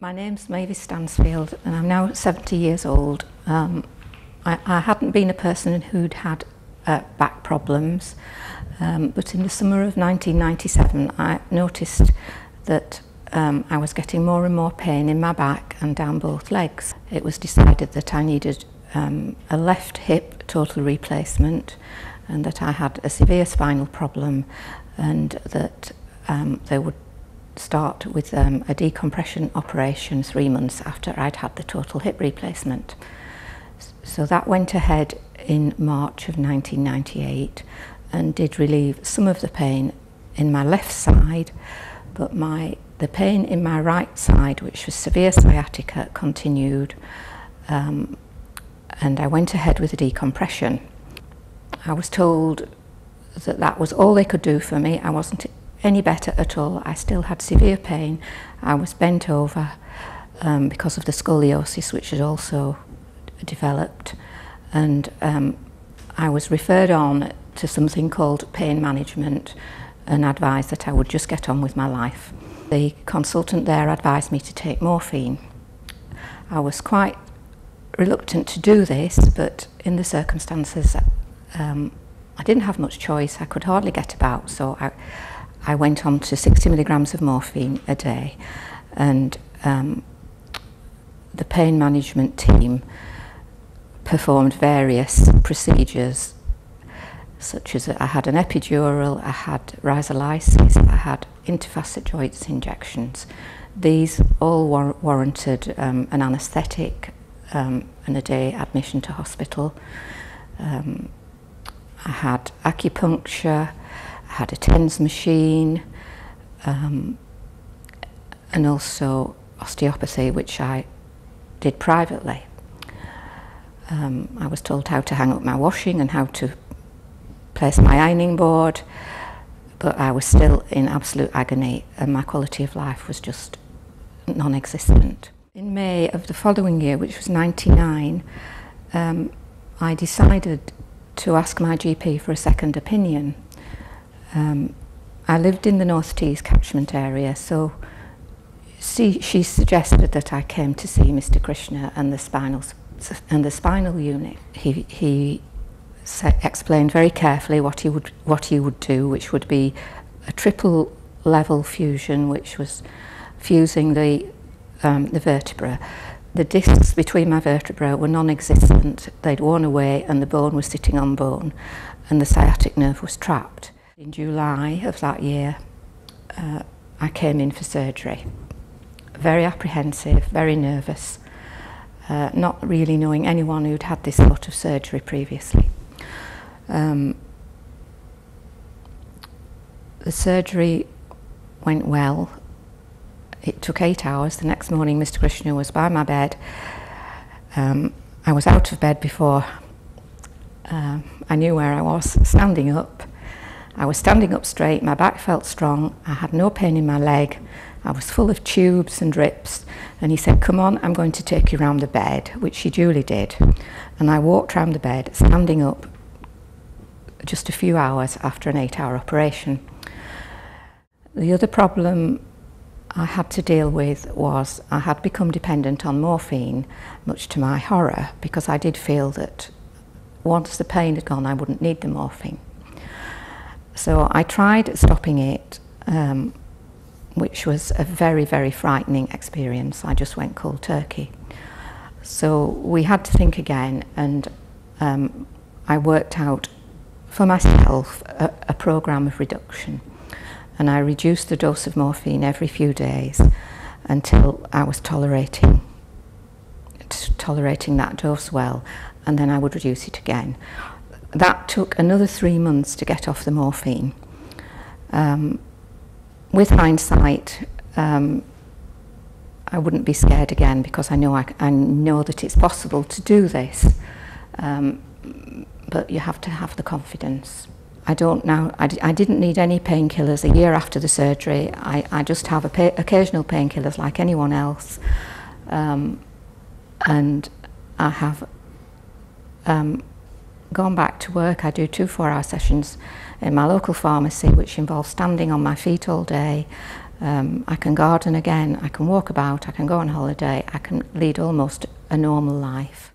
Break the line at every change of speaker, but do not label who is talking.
My name's Mavis Stansfield and I'm now 70 years old. I hadn't been a person who'd had back problems, but in the summer of 1997 I noticed that I was getting more and more pain in my back and down both legs. It was decided that I needed a left hip total replacement and that I had a severe spinal problem, and that they would start with a decompression operation 3 months after I'd had the total hip replacement. So that went ahead in March of 1998 and did relieve some of the pain in my left side, but the pain in my right side, which was severe sciatica, continued, and I went ahead with the decompression. I was told that that was all they could do for me. I wasn't any better at all. I still had severe pain. I was bent over because of the scoliosis, which had also developed, and I was referred on to something called pain management and advised that I would just get on with my life. The consultant there advised me to take morphine. I was quite reluctant to do this, but in the circumstances I didn't have much choice. I could hardly get about, so I went on to 60 milligrams of morphine a day, and the pain management team performed various procedures, such as I had an epidural, I had rhizolysis, I had interfacet joints injections. These all warranted an anaesthetic and a day admission to hospital. I had acupuncture, I had a TENS machine, and also osteopathy, which I did privately. I was told how to hang up my washing and how to place my ironing board, but I was still in absolute agony and my quality of life was just non-existent. In May of the following year, which was 99, I decided to ask my GP for a second opinion. I lived in the North Tees catchment area, so she suggested that I came to see Mr. Krishna and the Spinal Unit. He explained very carefully what he would do, which would be a triple level fusion, which was fusing the vertebra. The discs between my vertebrae were non-existent. They'd worn away and the bone was sitting on bone and the sciatic nerve was trapped. In July of that year, I came in for surgery. Very apprehensive, very nervous, not really knowing anyone who'd had this sort of surgery previously. The surgery went well. It took 8 hours. The next morning Mr. Krishna was by my bed. I was out of bed before I knew where I was, standing up. I was standing up straight, my back felt strong, I had no pain in my leg, I was full of tubes and drips, and he said, "Come on, I'm going to take you round the bed," which he duly did. And I walked round the bed, standing up, just a few hours after an 8-hour operation. The other problem I had to deal with was I had become dependent on morphine, much to my horror, because I did feel that once the pain had gone I wouldn't need the morphine. So I tried stopping it, which was a very, very frightening experience. I just went cold turkey. So we had to think again, and I worked out for myself a program of reduction. And I reduced the dose of morphine every few days until I was tolerating that dose well, and then I would reduce it again. That took another 3 months to get off the morphine. With hindsight, I wouldn't be scared again, because I know that it's possible to do this, but you have to have the confidence. I didn't need any painkillers a year after the surgery. I just have occasional painkillers like anyone else, and I have gone back to work. I do 2 4-hour sessions in my local pharmacy, which involves standing on my feet all day, I can garden again, I can walk about, I can go on holiday, I can lead almost a normal life.